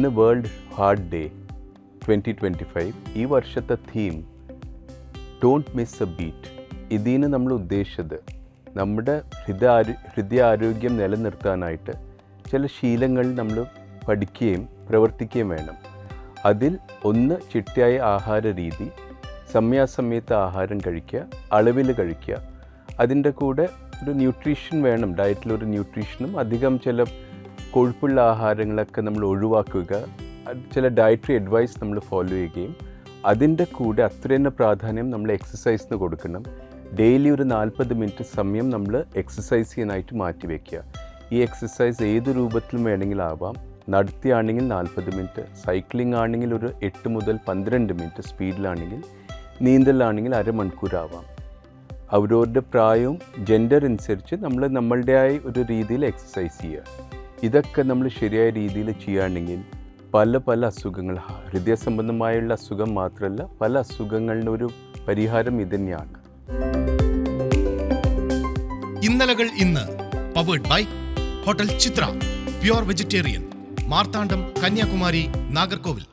ഇന്ന് world heart day 2025. ഈ വർഷത്തെ theme don't miss A beat. ഇതിന് നമ്മൾ ഉദ്ദേശിച്ചത് നമ്മുടെ ഹൃദയാരോഗ്യം നിലനിർത്താനായിട്ട് ചില ശീലങ്ങൾ നമ്മൾ പഠിക്കുകയും പ്രവർത്തിക്കുകയും വേണം. അതിൽ ഒന്ന് ചിട്ടയായ ആഹാര രീതി, സമയാസമയത്ത് ആഹാരം കഴിക്കുക, അളവിൽ കഴിക്കുക. അതിൻ്റെ കൂടെ ഒരു ന്യൂട്രീഷൻ വേണം, ഡയറ്റിലൊരു ന്യൂട്രീഷനും. അധികം ചില കൊഴുപ്പുള്ള ആഹാരങ്ങളൊക്കെ നമ്മൾ ഒഴിവാക്കുക, ചില ഡയറ്ററി അഡ്വൈസ് നമ്മൾ ഫോളോ ചെയ്യുകയും അതിൻ്റെ കൂടെ അത്ര തന്നെ പ്രാധാന്യം നമ്മൾ എക്സസൈസിന് കൊടുക്കണം. ഡെയിലി ഒരു 40 മിനിറ്റ് സമയം നമ്മൾ എക്സസൈസ് ചെയ്യാനായിട്ട് മാറ്റിവെക്കുക. ഈ എക്സസൈസ് ഏത് രൂപത്തിലും വേണമെങ്കിലും ആവാം. നടത്തിയാണെങ്കിൽ 40 മിനിറ്റ്, സൈക്ലിംഗ് ആണെങ്കിൽ ഒരു 8 മുതൽ 12 മിനിറ്റ്, സ്പീഡിലാണെങ്കിൽ, നീന്തലാണെങ്കിൽ അരമണിക്കൂറാവാം. അവരവരുടെ പ്രായവും ജെൻഡർ അനുസരിച്ച് നമ്മൾ നമ്മളുടേതായ ഒരു രീതിയിൽ എക്സസൈസ് ചെയ്യുക. ഇതൊക്കെ നമ്മൾ ശരിയായ രീതിയിൽ ചെയ്യുകയാണെങ്കിൽ പല അസുഖങ്ങൾ, ഹൃദയ സംബന്ധമായുള്ള അസുഖം മാത്രമല്ല, പല അസുഖങ്ങളുടെ ഒരു പരിഹാരം ഇത് തന്നെയാണ്. ഇന്നലകൾ ഇന്ന് powered by hotel Chitra, pure vegetarian, Marthandam, Kanyakumari, Nagercoil.